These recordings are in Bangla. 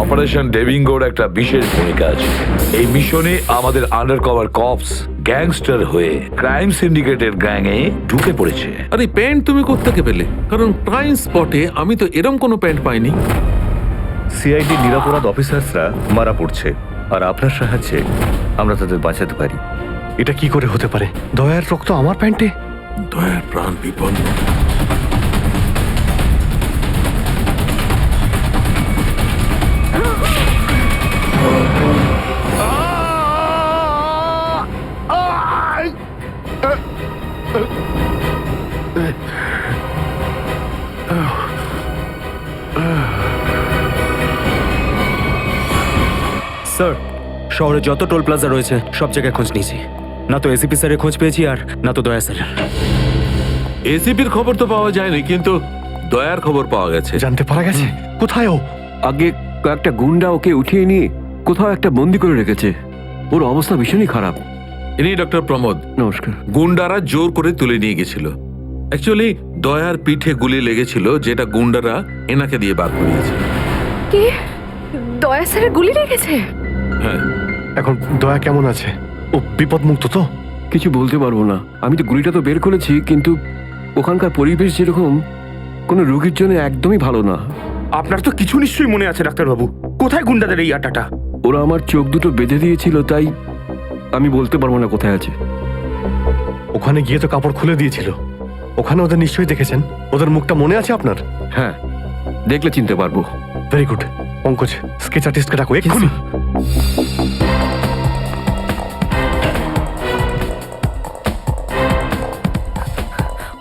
অপারেশন ডেভিঙ্গোর একটা বিশেষ ভূমিকা আছে। এই মিশনে আমাদের আন্ডারকভার কপস গ্যাংস্টার হয়ে ক্রাইম সিন্ডিকেটের গ্যাংয়ে ঢুকে পড়েছে। আরে প্যান্ট তুমি কোত্থেকে পেলে? কারণ ক্রাইম স্পটে আমি তো এরম কোনো প্যান্ট পাইনি। সিআইডি নিরাপরাধ অফিসার্সরা মারা পড়ছে, আর আপনার সাহায্যে আমরা তাদের বাঁচাতে পারি। এটা কি করে হতে পারে? দয়ার রক্ত আমার প্যান্টে? দয়ার প্রাণ বিপন্ন। স্যার, শহরে যত টোল প্লাজা রয়েছে সব জায়গায় খোঁজ নিয়েছি, না তো এসিপি স্যারের খোঁজ পেয়েছি আর না তো দয়া স্যারের। এসিপির খবর তো পাওয়া যায়নি, কিন্তু দয়ার খবর পাওয়া গেছে। জানতে পারা গেছে কোথায় ও? আগে কয়েকটা গুন্ডা ওকে উঠিয়ে নিয়ে কোথাও একটা বন্দি করে রেখেছে। ওর অবস্থা ভীষণই খারাপ। ইনি ডক্টর প্রমোদ। নমস্কার। গুন্ডারা জোর করে তুলে নিয়ে গেছিল। অ্যাকচুয়ালি দয়ার পিঠে গুলি লেগেছিল, যেটা গুন্ডারা এনাকে দিয়ে বার করিয়েছে। কি? দয়া স্যারের গুলি লেগেছে? হ্যাঁ। এখন দয়া কেমন আছে? ও বিপদ মুক্ত তো? কিছু বলতে পারবো না। আমি তো গুলিটা তো বের করেছি, কিন্তু ওখানকার পরিবেশ যেরকম কোনো রোগীর জন্য একদমই ভালো না। আপনার তো কিছু নিশ্চয়ই মনে আছে ডাক্তারবাবু, কোথায় গুন্ডাদের এই আটাটা? ওরা আমার চোখ দুটো বেঁধে দিয়েছিল, তাই আমি বলতে পারবো না কোথায় আছে। ওখানে গিয়ে তো কাপড় খুলে দিয়েছিল। ওখানে ওদের নিশ্চয়ই দেখেছেন। ওদের মুখটা মনে আছে আপনার? হ্যাঁ, দেখলে চিনতে পারবো। Very good. পঙ্কজ, স্কেচ আর্টিস্টকে ডাকো এক্ষুনি।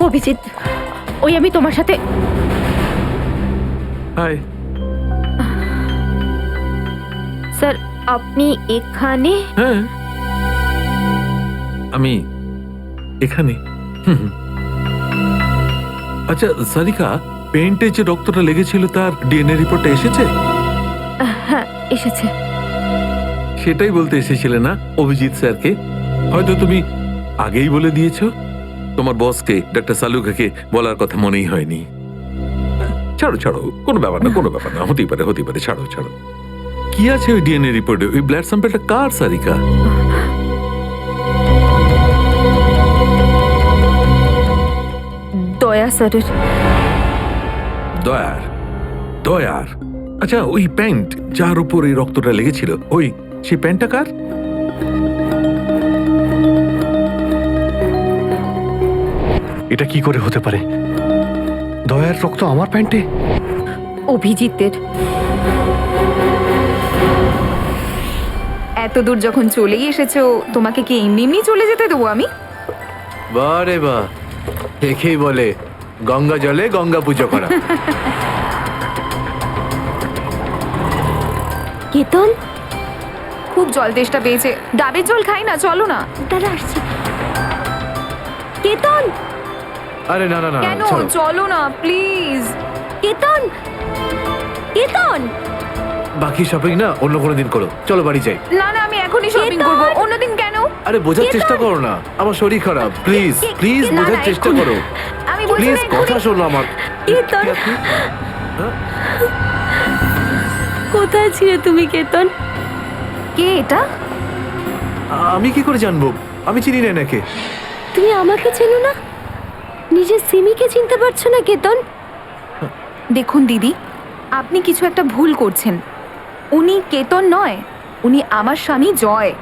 অভিজিৎ, ওই আমি তোমার সাথে। হাই। স্যার, আপনি এখানে? হ্যাঁ, আমি এখানে। আচ্ছা সারিকা, পেন্টে যে রক্তটা লেগেছিল তার ডিএনএ রিপোর্টটা এসেছে? হ্যাঁ, এসেছে। সেটাই বলতে এসেছিলে না অভিজিৎ স্যারকে? হয়তো তুমি আগেই বলে দিয়েছো। তোমার বসকে ডক্টর সালুকাকে বলার কথা মনেই হয়নি। ছাড়ো ছাড়ো, কোনো ব্যাপার না, কোনো ব্যাপার না, হতেই পারে হতেই পারে, ছাড়ো ছাড়ো। কি আছে ওই ডিএনএ রিপোর্টে? ওই ব্লাড স্যাম্পলটা কার সারিকা? দয়া স্যারের। দয়ার? দয়ার? আচ্ছা, ওই প্যান্ট যার উপর এই রক্তটা লেগেছিল, ওই সেই প্যান্টটা কার? এটা কি করে হতে পারে? দয়ার রক্ত আমার প্যান্টে? অভিজিতের। এত দূর যখন চলেই এসেছো, তোমাকে কি এমনি এমনি চলে যেতে দেবো আমি? বারে বাহ, দেখেই বলে গঙ্গা জলে গঙ্গা পুজো করা। কেতন খুব জল তেষ্টা পেয়েছে, ডাবের জল খাই না, চলো না। দাদা আসছি। কেতন! আরে না না না, কেন? ছাড়ো। চলো না প্লিজ। কেতন! কেতন! বাকি শপিং না অন্য কোনো দিন করো, চলো বাড়ি যাই। না না, আমি এখনই শপিং করবো, অন্যদিন কেন? আরে বোঝার চেষ্টা করো না, আমার শরীর খারাপ, প্লিজ প্লিজ না, বোঝার না, চেষ্টা এক্ষুনি। করো। আমি বলছি প্লিজ না, এক্ষুনি। কথা শোনো আমার। কেতন! কি আপনি? কোথায় ছিলে তুমি কেতন? কে এটা? আমি কি করে জানবো? আমি চিনি না এনাকে। তুমি আমাকে চেনো না? নিজের সিমিকে চিনতে পারছো না কেতন? দেখুন দিদি, আপনি কিছু একটা ভুল করছেন। উনি কেতন নয়, উনি আমার স্বামী জয়।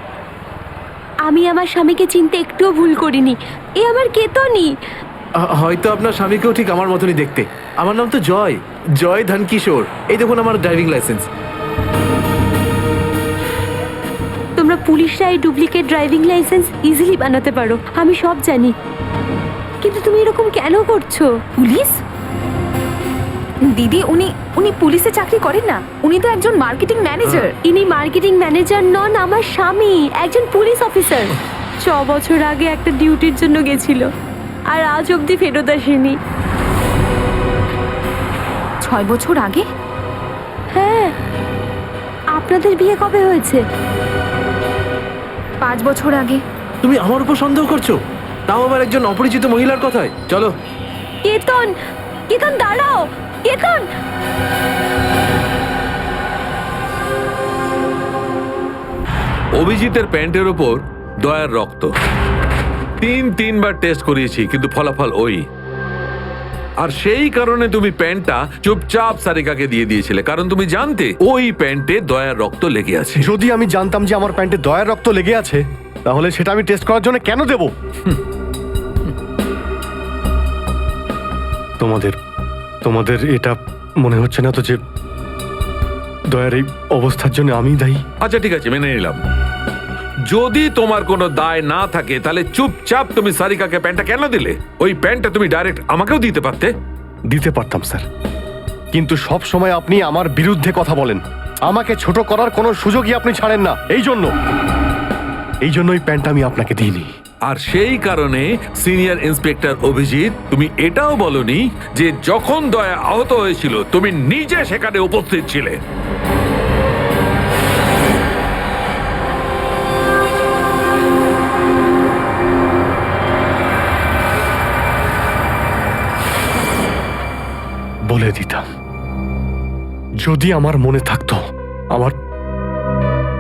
আমি আমার স্বামীকে চিনতে একটুও ভুল করিনি। এ আমার কেতনই। হয়তো আপনার স্বামীকেও ঠিক আমার মতনই দেখতে। আমার নাম তো জয়, জয় ধনকিশোর। এই দেখুন আমার ড্রাইভিং লাইসেন্স। তোমরা পুলিশরা এই ডুপ্লিকেট ড্রাইভিং লাইসেন্স ইজিলি বানাতে পারো, আমি সব জানি। কিন্তু তুমি এরকম কেন করছো? পুলিশ? দিদি, উনি পুলিশে চাকরি করেন না, উনি তো একজন মার্কেটিং ম্যানেজার। ইনি মার্কেটিং ম্যানেজার নন, আমার স্বামী একজন পুলিশ অফিসার। 6 বছর আগে একটা ডিউটির জন্য গেছিল, আর আজ অবধি ফেরত আসেনি। 6 বছর আগে? হ্যাঁ। আপনাদের বিয়ে কবে হয়েছে? 5 বছর আগে। তুমি আমার উপর সন্দেহ করছো, তাও আবার একজন অপরিচিত মহিলার কথায়। চলো। কেতন! কেতন দাঁড়াও! কেতন! অভিজিতের প্যান্টের ওপর দয়ার রক্ত। তিনবার টেস্ট করিয়েছি, কিন্তু ফলাফল ওই। আর সেই কারণে তুমি প্যান্টটা চুপচাপ সারিকাকে দিয়ে দিয়েছিলে, কারণ তুমি জানতে ওই প্যান্টে দয়ার রক্ত লেগে আছে। যদি আমি জানতাম যে আমার প্যান্টে দয়ার রক্ত লেগে আছে, তাহলে সেটা আমি টেস্ট করার জন্য কেন দেব? তোমাদের এটা মনে হচ্ছে না তো যে দয়ার এই অবস্থার জন্য আমি দায়ী? আচ্ছা ঠিক আছে, মেনে নিলাম। যদি তোমার কোনো দায় না থাকে তাহলে চুপচাপ তুমি সারিকাকে প্যান্টটা কেন দিলে? ওই প্যান্টটা তুমি ডাইরেক্ট আমাকেও দিতে পারতে। দিতে পারতাম স্যার, কিন্তু সব সময় আপনি আমার বিরুদ্ধে কথা বলেন। আমাকে ছোট করার কোনো সুযোগই আপনি ছাড়েন না। এই জন্য ওই প্যান্টটা আমি আপনাকে দিইনি। আর সেই কারণে সিনিয়র ইন্সপেক্টর অভিজিৎ, তুমি এটাও বলনি যে যখন দয়া আহত হয়েছিল তুমি নিজে সেখানে উপস্থিত ছিলে। বলে দিতাম, যদি আমার মনে থাকতো।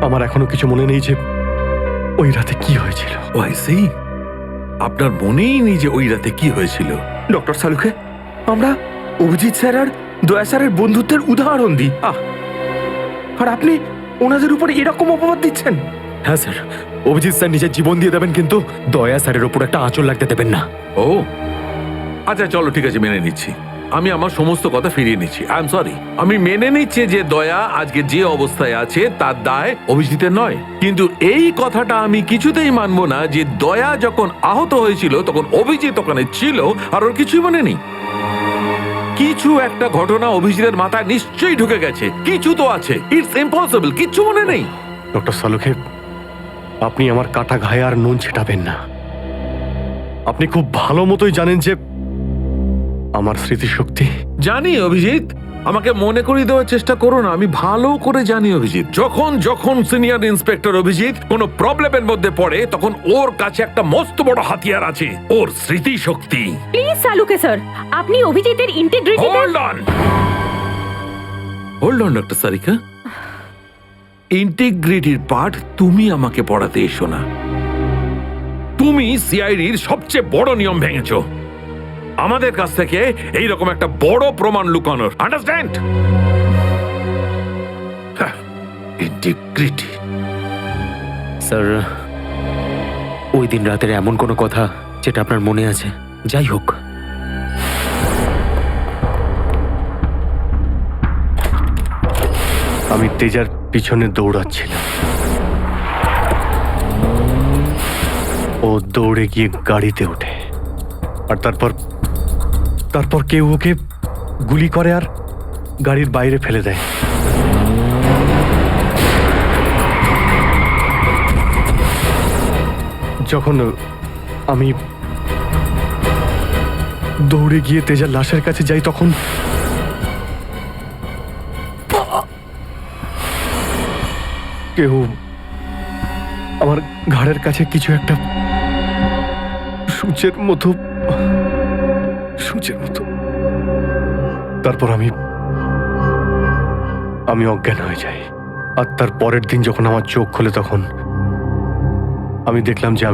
আমার এখনো কিছু মনে নেই যে ওই রাতে কি হয়েছিল। আপনার মনেই নেই যে ওই রাতে কি হয়েছিল? ডক্টর সালুখে, আমরা অভিজিৎ স্যার আর দয়া স্যারের বন্ধুত্বের উদাহরণ দিই, আর আপনি ওনাদের উপরে এরকম অপবাদ দিচ্ছেন? হ্যাঁ স্যার, অভিজিৎ স্যার নিজের জীবন দিয়ে দেবেন, কিন্তু দয়া স্যারের উপর একটা আঁচল লাগতে দেবেন না। ও আচ্ছা, চলো ঠিক আছে, মেনে নিচ্ছি। আমি আমার সমস্ত কথা ফিরিয়ে নিচ্ছি। I am sorry. আমি মেনে নিচ্ছি যে দয়া আজকে যে অবস্থায় আছে তার দায় অভিজিতের নয়, কিন্তু এই কথাটা আমি কিছুতেই মানবো না যে দয়া যখন আহত হয়েছিল তখন অভিজিৎ ওখানে ছিল আর ওর কিছুই মনে নেই। কিছু একটা ঘটনা অভিজিতের মাথায় নিশ্চয়ই ঢুকে গেছে, কিছু তো আছে। ইটস ইম্পসিবল, কিচ্ছু মনে নেই। ডক্টর সালুখে, আপনি আমার কাটা ঘায়ে আর নুন ছেটাবেন না। আপনি খুব ভালো মতোই জানেন যে আমার স্মৃতিশক্তি। জানি অভিজিৎ, আমাকে মনে করিয়ে দেওয়ার চেষ্টা করো না। আমি ভালো করে জানি অভিজিৎ, যখন সিনিয়র ইন্সপেক্টর অভিজিৎ কোনো প্রবলেমের মধ্যে পড়ে তখন ওর কাছে একটা মস্ত বড় হাতিয়ার আছে, ওর স্মৃতিশক্তি। প্লিজ সালুকে স্যার, আপনি অভিজিতের integrity. Hold on doctor Sarika, ইন্টিগ্রিটির পার্ট তুমি আমাকে পড়াতে এসো না। তুমি সিআইডির সবচেয়ে বড় নিয়ম ভেঙেছো, আমাদের কাছ থেকে এইরকম একটা বড় প্রমাণ লুকানোর। আন্ডারস্ট্যান্ড? ইন্টিগ্রিটি। স্যার, ওই দিন রাতের এমন কোনো কথা যেটা আপনার মনে আছে? যাই হোক, আমি তেজার পিছনে দৌড়াচ্ছিলাম। ও দৌড়ে গিয়ে গাড়িতে ওঠে, আর তারপর কেউ ওকে গুলি করে আর গাড়ির বাইরে ফেলে দেয়। যখন আমি দৌড়ে গিয়ে তেজার লাশের কাছে যাই, তখন কেউ আমার ঘাড়ের কাছে কিছু একটা সূচের মতো। তারপর আমি অজ্ঞান হয়ে যাই। আর তার পরের দিন যখন আমার চোখ খোলে, তখন আমি দেখলাম যে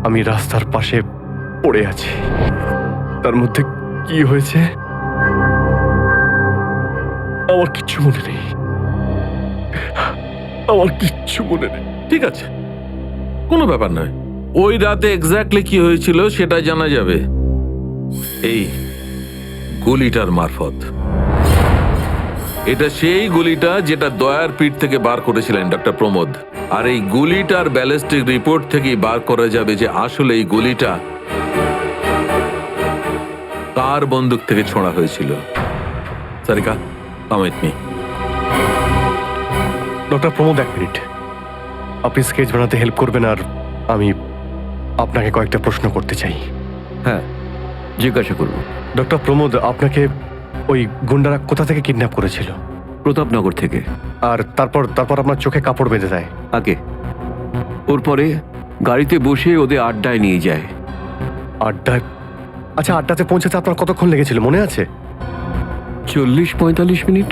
আমি রাস্তার পাশে পড়ে আছি। তার মধ্যে কি হয়েছে আমার কিচ্ছু মনে নেই। ঠিক আছে, কোনো ব্যাপার নয়। ওই রাতে এক্স্যাক্টলি কি হয়েছিল সেটা জানা যাবে এই গুলিটার মারফত। এটা সেই গুলিটা যেটা দয়ার পিঠ থেকে বার করেছিলেন ডক্টর প্রমোদ। আর এই গুলিটার ব্যালিস্টিক রিপোর্ট থেকেই বার করা যাবে যে আসলে এই গুলিটা কার বন্দুক থেকে ছোঁড়া হয়েছিল। Sarika, come with me. Doctor Pramod, এক মিনিট। আপনি স্কেচ বানাতে হেল্প করবেন, আর আমি আপনাকে কয়েকটা প্রশ্ন করতে চাই। হ্যাঁ, জিজ্ঞাসা করব। ডক্টর প্রমোদ, আপনাকে ওই গুন্ডারা কোথা থেকে কিডন্যাপ করেছিল? প্রতাপনগর থেকে। আর তারপর আপনার চোখে কাপড় বেঁধে দেয়? আগে ওর পরে গাড়িতে বসে ওদের আড্ডায় নিয়ে যায়। আড্ডায়? আচ্ছা, আড্ডাতে পৌঁছাতে আপনার কতক্ষণ লেগেছিল মনে আছে? 40-45 মিনিট।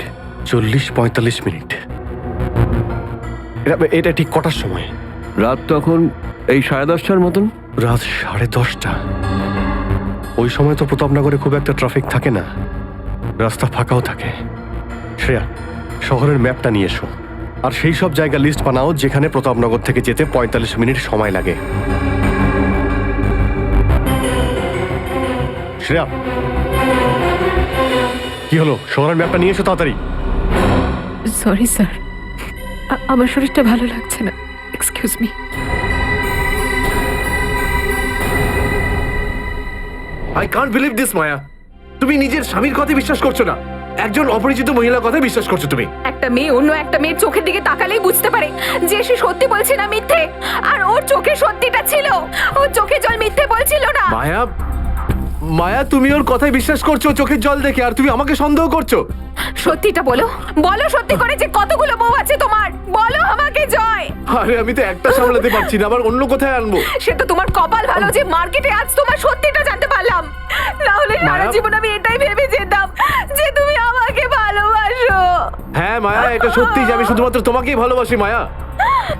40-45 মিনিট। এটা ঠিক কটার সময়? রাত তখন এই 10:30টার মতন। রাত 10:30টা। ওই সময় তো প্রতাপনগরে খুব একটা ট্রাফিক থাকে না, রাস্তা ফাঁকাও থাকে। শ্রেয়া, শহরের ম্যাপটা নিয়ে এসো, আর সেই সব জায়গা লিস্ট বানাও যেখানে প্রতাপনগর থেকে যেতে 45 মিনিট সময় লাগে। শ্রেয়া, কি হলো? শহরের ম্যাপটা নিয়ে এসো তাড়াতাড়ি। সরি স্যার, আমার শরীরটা ভালো লাগছে না, excuse me. I can't believe this Maya, তুমি নিজের স্বামীর কথা বিশ্বাস করছো না, একজন অপরিচিত মহিলার কথা বিশ্বাস করছো তুমি। একটা মেয়ে অন্য একটা মেয়ের চোখের দিকে তাকালেই বুঝতে পারে যে সে সত্যি বলছে না মিথ্যে, আর ওর চোখে সত্যিটা ছিল, ওর চোখে জল মিথ্যে বলছিল না। মায়া, মায়া তুমি ওর কথায় বিশ্বাস করছো চোখের জল দেখে, আর তুমি আমাকে সন্দেহ করছো। সত্যিটা বলো, বলো সত্যি করে যে কতগুলো বউ আছে তোমার, বলো আমাকে জয়। আরে আমি তো একটা সামলাতে পারছি না, আবার অন্য কোথায় আনবো? সে তো তোমার কপাল ভালো যে মার্কেটে আজ তোমার সত্যিটা জানতে পারলাম, না হলে সারা মায়া- জীবন আমি এটাই ভেবে যেতাম যে তুমি আমাকে ভালোবাসো। হ্যাঁ মায়া, এটা সত্যি যে আমি শুধুমাত্র তোমাকেই ভালোবাসি মায়া।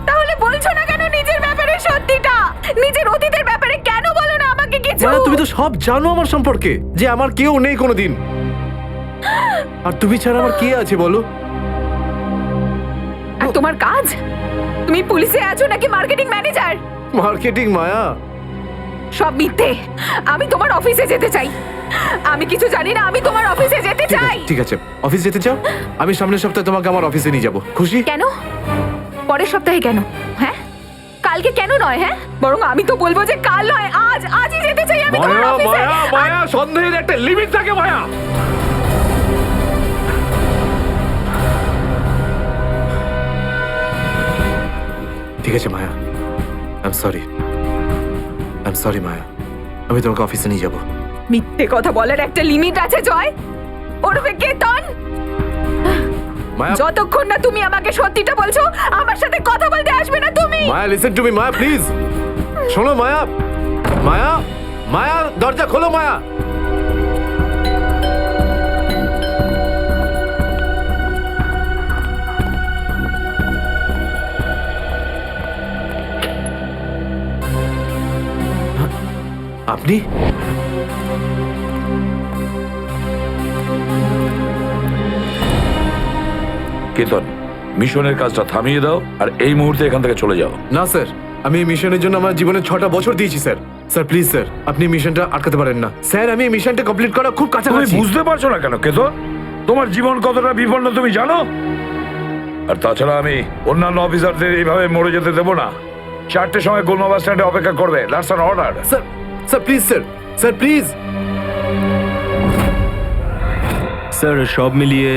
তাহলে বলছো না কেন নিজের ব্যাপারে সত্যিটা? নিজের অতীতের ব্যাপারে কেন বলো না আমাকে কিছু? মায়া তুমি তো সব জানো আমার সম্পর্কে, যে আমার কেউ নেই কোনোদিন, আর তুমি ছাড়া আমার কে আছে বলো? আর তোমার কাজ? তুমি পুলিশে আছো নাকি মার্কেটিং ম্যানেজার? মার্কেটিং মায়া। সব মিথ্যে। আমি তোমার অফিসে যেতে চাই। আমি কিছু জানি না, আমি তোমার অফিসে যেতে ঠিক চাই। আছে, ঠিক আছে, অফিস যেতে চাও? আমি সামনের সপ্তাহে তোমাকে আমার অফিসে নিয়ে যাবো, খুশি? কেন? পরের সপ্তাহে কেন? হ্যাঁ, কালকে কেন নয়? হ্যাঁ, বরং আমি তো বলবো যে কাল নয়, আজই যেতে চাই আমি তোমার মায়া অফিসে। মায়া মায়া, সন্দেহের একটা লিমিট থাকে মায়া। ঠিক আছে মায়া, আই এম সরি মায়া, আমি তোমাকে অফিসে নিয়ে যাবো। মিথ্যে কথা বলার একটা লিমিট আছে জয়, ওরফে কেতন। মায়া, যতক্ষণ না তুমি আমাকে সত্যিটা বলছো, আমার সাথে কথা বলতে আসবে না তুমি। Maya listen to me Maya, please শোনো মায়া। মায়া, মায়া দরজা খোলো মায়া। আপনি? কেতন, মিশনের কাজটা থামিয়ে দাও আর এই মুহূর্তে এখান থেকে চলে যাও। না স্যার, আমি এই মিশনের জন্য আমার জীবনে 6টা বছর দিয়েছি স্যার। স্যার প্লিজ স্যার, আপনি এই মিশনটা আটকাতে পারেন না স্যার, আমি এই মিশনটা কমপ্লিট করা খুব তুমি কাছাকাছি। বুঝতে পারছো না কেন কেতন? তোমার জীবন কতটা বিপন্ন তুমি জানো? আর তাছাড়া আমি অন্যান্য অফিসারদের এইভাবে মরে যেতে দেবো না। 4টের সময় গোলমা বাস স্ট্যান্ডে অপেক্ষা করবে, that's an order. Sir, sir please sir, sir please. Sir সব মিলিয়ে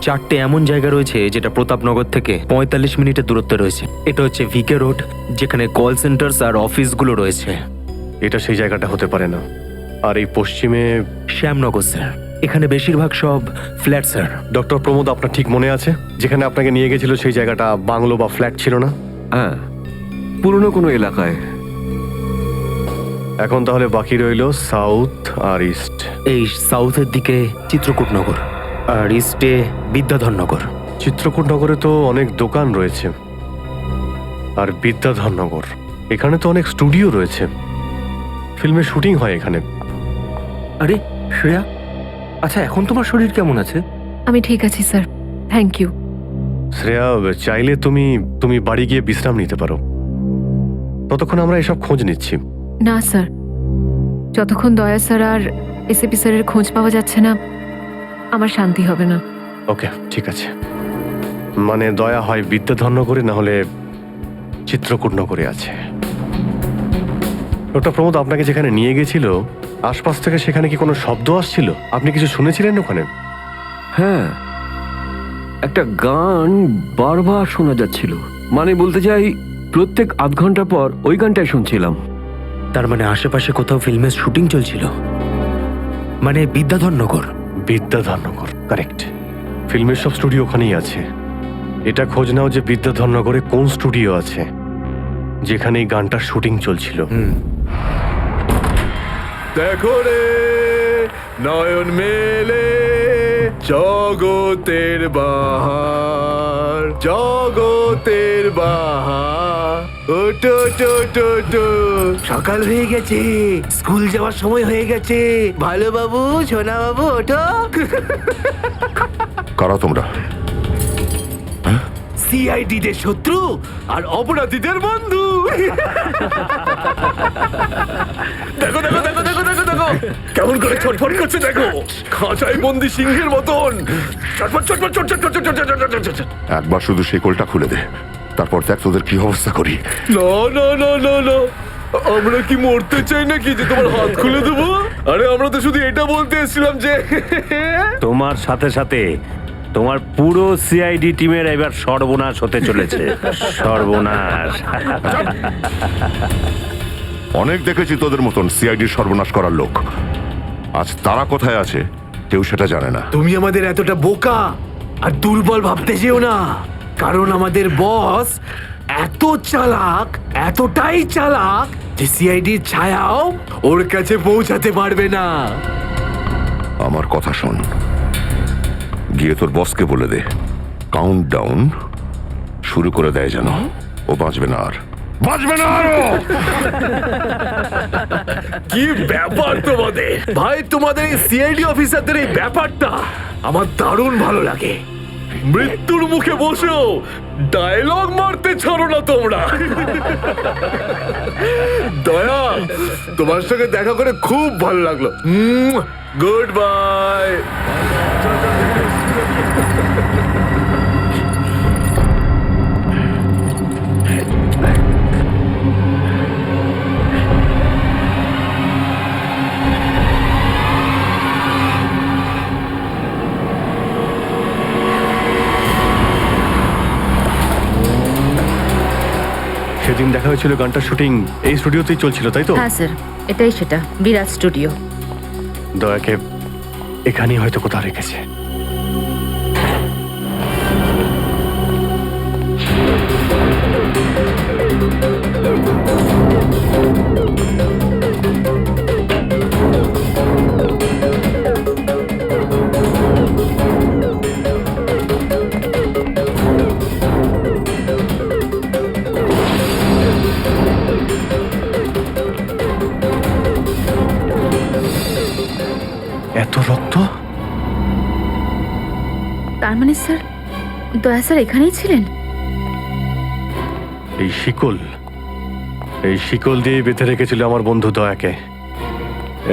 4টে এমন জায়গা রয়েছে যেটা প্রতাপনগর থেকে 45 মিনিটের দূরত্বে রয়েছে। এটা হচ্ছে ভিকে রোড, যেখানে কল সেন্টার্স আর অফিসগুলো রয়েছে। এটা সেই জায়গাটা হতে পারে না। আর এই পশ্চিমে শ্যামনগর স্যার, এখানে বেশিরভাগ সব ফ্ল্যাট স্যার। ডক্টর প্রমোদ, আপনার ঠিক মনে আছে যেখানে আপনাকে নিয়ে গেছিল সেই জায়গাটা বাংলো বা ফ্ল্যাট ছিল না? হ্যাঁ, পুরনো কোনো এলাকায়। এখন তাহলে বাকি রইল সাউথ আর ইস্ট। এই সাউথের দিকে চিত্রকূটনগর, আর ইস্টে বিদ্যাধরনগর। চিত্রকূটনগরে তো অনেক দোকান রয়েছে, আর বিদ্যাধরনগর এখানে তো অনেক স্টুডিও রয়েছে, ফিল্মের শুটিং হয় এখানে। আরে শ্রেয়া, আচ্ছা এখন তোমার শরীর কেমন আছে? আমি ঠিক আছি স্যার, থ্যাংক ইউ। শ্রেয়া, চাইলে তুমি বাড়ি গিয়ে বিশ্রাম নিতে পারো, ততক্ষণ আমরা এসব খোঁজ নিচ্ছি। না স্যার, যতক্ষণ দয়া স্যার আর এসিপি স্যারের খোঁজ পাওয়া যাচ্ছে না, আমার শান্তি হবে না। ওকে, ঠিক আছে। মানে দয়া হয় বিদ্যাধরনগরে, না হলে চিত্রকূটনগরে আছে। ডক্টর প্রমোদ আপনাকে যেখানে নিয়ে গেছিল, আশপাশ থেকে সেখানে কি কোনো শব্দ আসছিল? আপনি কিছু শুনেছিলেন ওখানে? হ্যাঁ, একটা গান বারবার শোনা যাচ্ছিল। মানে বলতে চাই, প্রত্যেক আধ ঘন্টা পর ওই গানটাই শুনছিলাম। তার মানে আশেপাশে কোথাও ফিল্মের শুটিং চলছিল, মানে বিদ্যাধরনগর। বিদ্যাধরনগর, কারেক্ট। ফিল্মের সব স্টুডিও ওখানেই আছে। এটা খোঁজ নাও যে বিদ্যাধরনগরে কোন স্টুডিও আছে যেখানে এই গানটার শুটিং চলছিল। দেখো রে নয়ন মেলে জগতের বাহার, জগতের বাহার, ওটো টো টো টো। সকাল হয়ে গেছে, স্কুল যাওয়ার সময় হয়ে গেছে। ভালো বাবু, সোনা বাবু, ওঠো। কারা তোমরা? সিআইডি দের শত্রু আর অপরাধীদের বন্ধু। দেখো দেখো দেখো দেখো দেখো দেখো কেমন করে ছটফট করছে, দেখো খাঁচায় বন্দি সিংহের মতন ছটফট ছটফট ছটফট ছটফট ছটফট ছটফট। একবার শুধু শেকলটা খুলে দে, তারপর দেখ তোদের কি অবস্থা করি। না না না না না, আমরা কি মরতে চাই নাকি যে তোমার হাত খুলে দেবো? আরে আমরা তো শুধু এটা বলতে এসেছিলাম যে তোমার সাথে সাথে তোমার পুরো সিআইডি টিমের এবার সর্বনাশ হতে চলেছে। সর্বনাশ। অনেক দেখেছি তোদের মতন সিআইডির সর্বনাশ করার লোক। আজ তারা কোথায় আছে কেউ সেটা জানে না। তুমি আমাদের এতটা বোকা আর দুর্বল ভাবতে যেও না, কারণ আমাদের বস এত চালাক, এতটাই চালাক যে সিআইডির ছায়াও ওর কাছে পৌঁছাতে পারবে না। আমার কথা শোন, গিয়ে তোর বসকে বলে দে কাউন্ট ডাউন শুরু করে দেয় যেন ও বাঁচবে না আর, বাঁচবে না আরো। কি ব্যাপার তোমাদের ভাই, তোমাদের এই সিআইডি অফিসারদের এই ব্যাপারটা আমার দারুণ ভালো লাগে। মৃত্যুর মুখে বসেও ডায়লগ মারতে ছাড়ো না তোমরা। দয়া, তোমার সঙ্গে দেখা করে খুব ভালো লাগলো। Good bye. সেদিন দেখা হয়েছিল গানটার শুটিং এই স্টুডিওতেই চলছিল, তাই তো? হ্যাঁ স্যার, এটাই সেটা, বিরাট স্টুডিও। দয়াকে এখানেই হয়তো কোথাও রেখেছে। এত রক্ত? তার মানে স্যার, দয়া স্যার এখানেই ছিলেন? এই শিকল দিয়ে বেঁধে রেখেছিল আমার বন্ধু দয়াকে।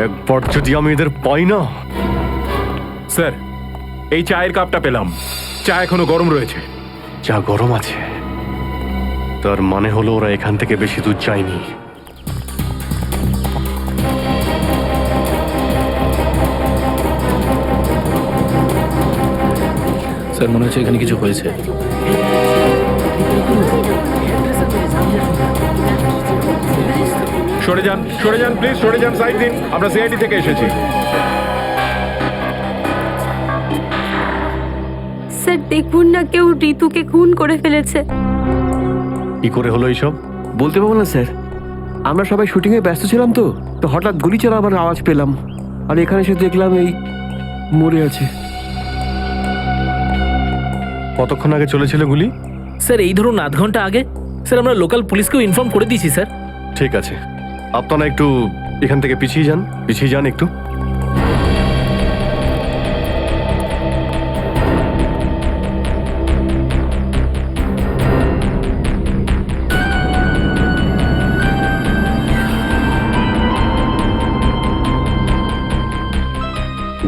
একবার যদি আমি এদের পাই না। স্যার, এই চায়ের কাপটা পেলাম, চা এখনো গরম রয়েছে। যা গরম আছে তার মানে হলো ওরা এখান থেকে বেশি দূর যায়নি। স্যার, মনে হচ্ছে এখানে কিছু হয়েছে। সরে যান, সরে যান প্লিজ, সরে যান, সাইড দিন। আমরা সিআইডি থেকে এসেছি। স্যার দেখুন না, কেউ ঋতুকে খুন করে ফেলেছে। কি করে হলো এইসব? বলতে পারবো না স্যার, আমরা সবাই শুটিংয়ে ব্যস্ত ছিলাম তো তো হঠাৎ গুলি চালাবার আওয়াজ পেলাম, আর এখানে এসে দেখলাম এই মরে আছে। কতক্ষণ আগে চলেছিল গুলি? স্যার এই ধরুন আধ ঘন্টা আগে। স্যার আমরা লোকাল পুলিশকেও ইনফর্ম করে দিয়েছি স্যার। ঠিক আছে, আপনারা একটু এখান থেকে পিছিয়ে যান একটু।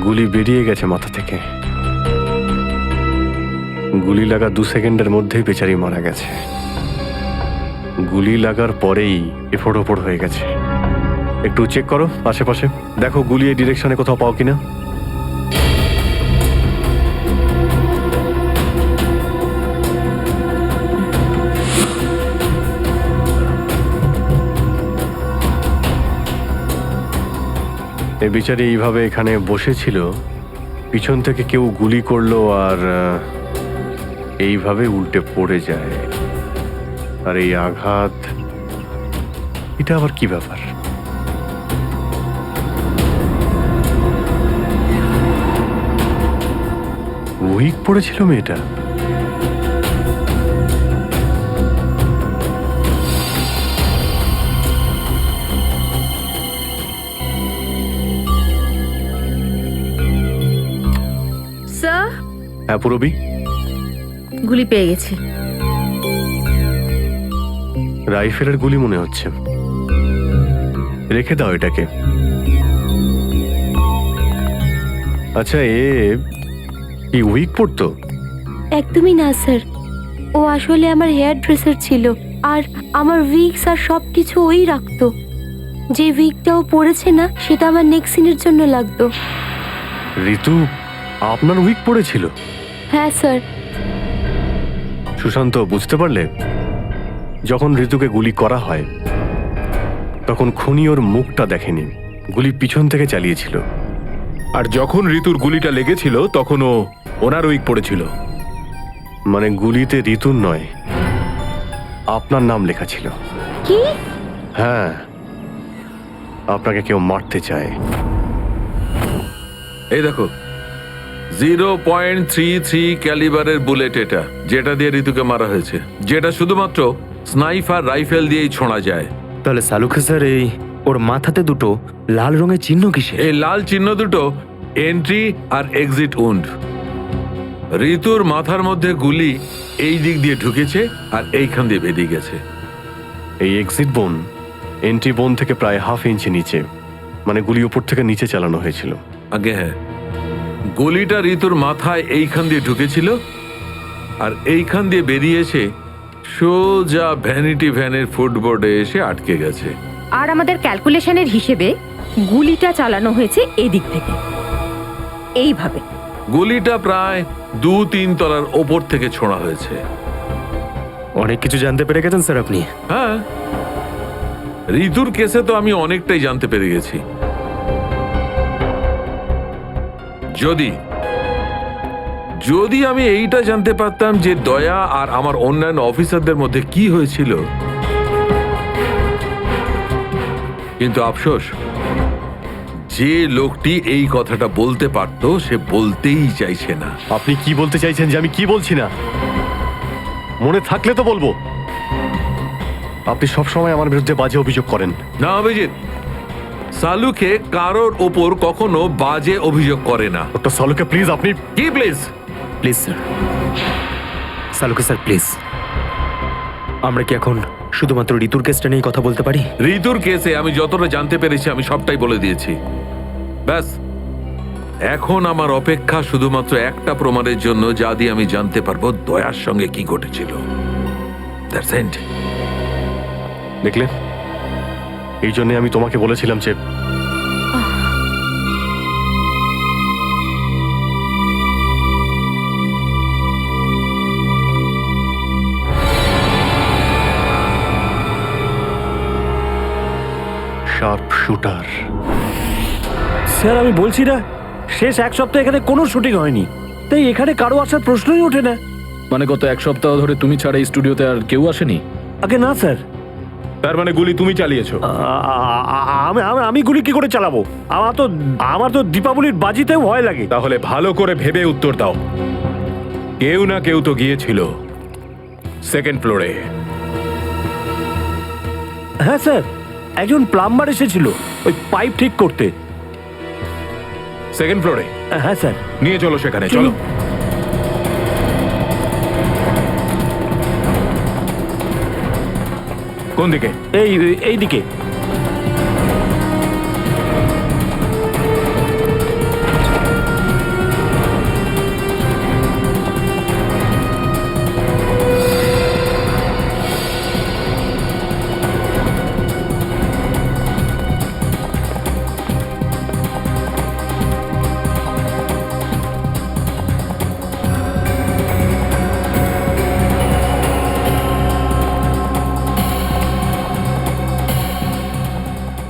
গুলি বেরিয়ে গেছে মাথা থেকে। গুলি লাগা 2 সেকেন্ডের মধ্যেই বেচারি মারা গেছে। গুলি লাগার পরেই এফোড় ওপড় হয়ে গেছে। একটু চেক করো আশেপাশে, দেখো গুলি এই ডিরেকশনে কোথাও পাও কিনা। এই বিচারি এইভাবে এখানে বসেছিল, পিছন থেকে কেউ গুলি করলো আর এইভাবে উল্টে পড়ে যায়। আর এই আঘাত, এটা আবার কি ব্যাপার? উইক পড়েছিল মেয়েটা। স্যার, হ্যাঁ পুরবি, গুলি পেয়ে গেছি। রাইফেলের গুলি মনে হচ্ছে। রেখে দাও এটাকে। আচ্ছা, কি উইক পড়তো? একদমই না স্যার, ও আসলে আমার হেয়ার ড্রেসার ছিল, আর আমার উইগস আর সব কিছু ওই রাখতো। যে উইগটা ও পড়েছে না, সেটা আমার নেক্সট সিনের জন্য লাগতো। ঋতু আপনার উইক পড়েছিল? হ্যাঁ স্যার। সুশান্ত, বুঝতে পারলে, যখন ঋতুকে গুলি করা হয় তখন খুনি ওর মুখটা দেখেনি, গুলি পিছন থেকে চালিয়েছিল। আর যখন ঋতুর গুলিটা লেগেছিল তখনও ওনার উইক পড়েছিল। মানে গুলিতে ঋতুর নয়, আপনার নাম লেখা ছিল। কি? হ্যাঁ, আপনাকে কেউ মারতে চায়। এই দেখো, 0.33 ক্যালিবারের বুলেট এটা, যেটা দিয়ে ঋতুকে মারা হয়েছে, যেটা শুধুমাত্র স্নাইপার রাইফেল দিয়েই ছোঁড়া যায়। তাহলে সালুখে স্যার, এই ওর মাথাতে দুটো লাল রঙের চিহ্ন কিসে? এই লাল চিহ্ন দুটো এন্ট্রি আর এক্সিট উন্ড। ঋতুর মাথার মধ্যে গুলি এই দিক দিয়ে ঢুকেছে আর এইখান দিয়ে বেরিয়ে গেছে। এই এক্সিট বোন এন্ট্রি বোন থেকে প্রায় হাফ ইঞ্চি নিচে, মানে গুলি উপর থেকে নিচে চালানো হয়েছিল। আগে হ্যাঁ, গুলিটা ঋতুর মাথায় এইখান দিয়ে ঢুকেছিল আর এইখান দিয়ে বেরিয়ে এসে সোজা ভ্যানিটি ভ্যানের ফুটবোর্ডে এসে আটকে গেছে। আর আমাদের ক্যালকুলেশনের হিসেবে গুলিটা চালানো হয়েছে এদিক থেকে, এইভাবে। গুলিটা প্রায় 2-3 তলার ওপর থেকে ছোঁড়া হয়েছে। অনেক কিছু জানতে পেরে গেছেন স্যার আপনি। হ্যাঁ, ঋতুর কেসে তো আমি অনেকটাই জানতে পেরে গেছি। যদি আমি এইটা জানতে পারতাম যে দয়া আর আমার অন্যান্য অফিসারদের মধ্যে কি হয়েছিল, কিন্তু আফসোস, যে লোকটি এই কথাটা বলতে পারতো সে বলতেই চাইছে না। আপনি কি বলতে চাইছেন যে আমি কি বলছি না? মনে থাকলে তো বলবো। আপনি সবসময় আমার বিরুদ্ধে বাজে অভিযোগ করেন। না অভিজিৎ, সালুকে কারোর ওপর কখনো বাজে অভিযোগ করে না। ডক্টর সালুকে প্লিজ, আপনি কি please? Please sir, Saluke sir please, আমরা কি এখন শুধুমাত্র ঋতুর কেসটা নিয়ে কথা বলতে পারি? ঋতুর কেসে আমি যতটা জানতে পেরেছি আমি সবটাই বলে দিয়েছি। ব্যাস, এখন আমার অপেক্ষা শুধুমাত্র একটা প্রমাণের জন্য, যা দিয়ে আমি জানতে পারবো দয়ার সঙ্গে কি ঘটেছিল। That's it. দেখলে, এই জন্য আমি তোমাকে বলেছিলাম যে শার্প শুটার। স্যার, আমি বলছি না, শেষ এক সপ্তাহ এখানে কোনো শুটিং হয়নি, তাই এখানে কারো আসার প্রশ্নই ওঠে না। মানে গত এক সপ্তাহ ধরে তুমি ছাড়া এই স্টুডিওতে আর কেউ আসেনি? আগে না স্যার। তার মানে গুলি তুমি চালিয়েছো? আমি গুলি কি করে চালাবো? আমার তো দীপাবলির বাজিতেও ভয় লাগে। তাহলে ভালো করে ভেবে উত্তর দাও। কেউ না কেউ তো গিয়েছিল সেকেন্ড ফ্লোরে। হ্যাঁ স্যার, একজন প্লাম্বার এসেছিল ওই পাইপ ঠিক করতে। সেকেন্ড ফ্লোরে? হ্যাঁ স্যার। নিয়ে চলো সেখানে, চলো। কোন দিকে? এই দিকে।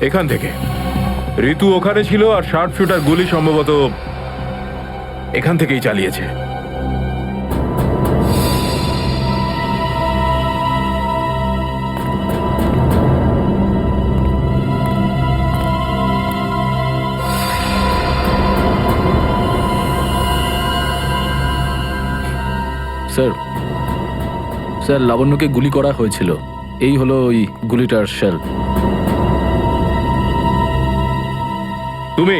এখান থেকে। ঋতু ওখানে ছিল আর শার্প শুটার গুলি সম্ভবত এখান থেকেই চালিয়েছে। স্যার স্যার লাবণ্যকে গুলি করা হয়েছিল, এই হলো ওই গুলিটার শেল। তুমি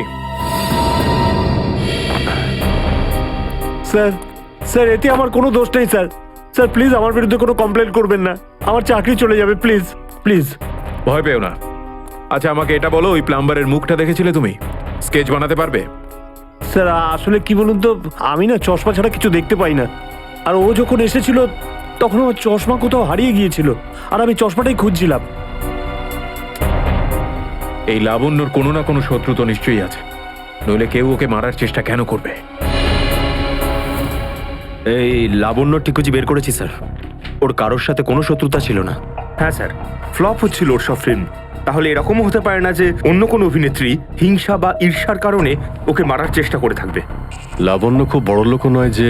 স্যার স্যার এতে আমার কোনো দোষ নেই স্যার। স্যার প্লিজ আমার বিরুদ্ধে কোনো কমপ্লেন করবেন না, আমার চাকরি চলে যাবে, প্লিজ প্লিজ। ভয় পেও না। আচ্ছা আমাকে এটা বলো, ওই প্লাম্বারের মুখটা দেখেছিলে তুমি? স্কেচ বানাতে পারবে? স্যার আসলে কি বলুন তো, আমি না চশমা ছাড়া কিছু দেখতে পাই না। আর ও যখন এসেছিল তখন আমার চশমা কোথাও হারিয়ে গিয়েছিল, আর আমি চশমাটাই খুঁজছিলাম। এই লাবণ্যর কোনো না কোনো শত্রু তো নিশ্চয়ই আছে, নইলে কেউ ওকে মারার চেষ্টা কেন করবে? এই লাবণ্য টিকুজি বের করেছি স্যার, ওর কারোর সাথে কোনো শত্রুতা ছিল না। হ্যাঁ স্যার, ফ্লপ হচ্ছিল ওর সব ফিল্ম। তাহলে এরকমও হতে পারে না যে অন্য কোনো অভিনেত্রী হিংসা বা ঈর্ষার কারণে ওকে মারার চেষ্টা করে থাকবে। লাবণ্য খুব বড় লোক নয় যে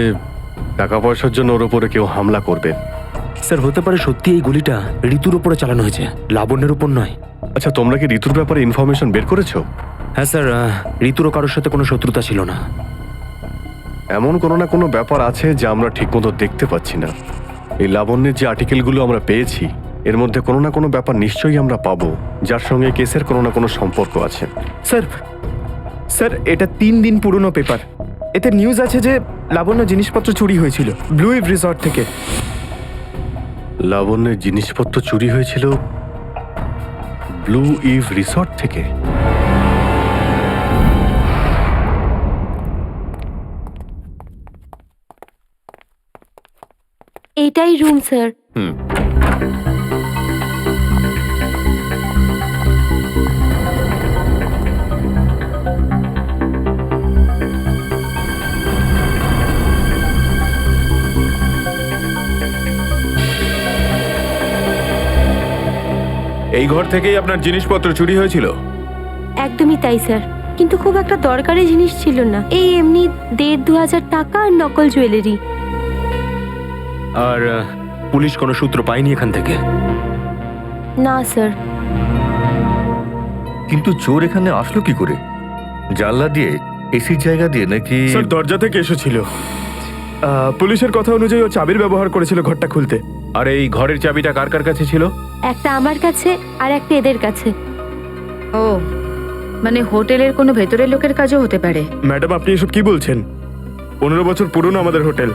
টাকা পয়সার জন্য ওর উপরে কেউ হামলা করবে। স্যার হতে পারে সত্যি এই গুলিটা ঋতুর উপরে চালানো হয়েছে, লাবণ্যের উপর নয়। আচ্ছা তোমরা কি ঋতুর ব্যাপারে ইনফরমেশন বের করেছো? হ্যাঁ স্যার, ঋতুরও কারোর সাথে কোনো শত্রুতা ছিল না। এমন কোনো না কোনো ব্যাপার আছে যা আমরা ঠিকমতো দেখতে পাচ্ছি না। এই লাবণ্যের যে আর্টিকেলগুলো আমরা পেয়েছি এর মধ্যে কোনো না কোনো ব্যাপার নিশ্চয়ই আমরা পাবো যার সঙ্গে কেসের কোনো না কোনো সম্পর্ক আছে। স্যার স্যার এটা 3 দিন পুরনো পেপার। এতে নিউজ আছে যে লাবণ্য জিনিসপত্র চুরি হয়েছিল ব্লু ইভ রিসর্ট থেকে। লাবণ্যের জিনিসপত্র চুরি হয়েছিল ব্লু ইভ রিসর্ট থেকে? এটাই রুম স্যার। এই ঘর থেকেই আপনার জিনিসপত্র চুরি হয়েছিল? একদমই তাই স্যার, কিন্তু খুব একটা দরকারি জিনিস ছিল না, এই এমনি 1,500-2,000 টাকা আর নকল জুয়েলারি। আর পুলিশ কোনো সূত্র পায়নি এখান থেকে? না স্যার। কিন্তু চোর এখানে আসলো কি করে? জানলা দিয়ে, এসির জায়গা দিয়ে নাকি? স্যার দরজা থেকে এসেছিল। পুলিশের কথা অনুযায়ী ও চাবির ব্যবহার করেছিল ঘরটা খুলতে। আর এই ঘরের চাবিটা কার কার কাছে ছিল? একটা আমার কাছে আর একটা এদের কাছে। ও মানে হোটেলের কোনো ভেতরের লোকের কাজও হতে পারে। ম্যাডাম আপনি এসব কি বলছেন? 15 বছর পুরনো আমাদের হোটেল,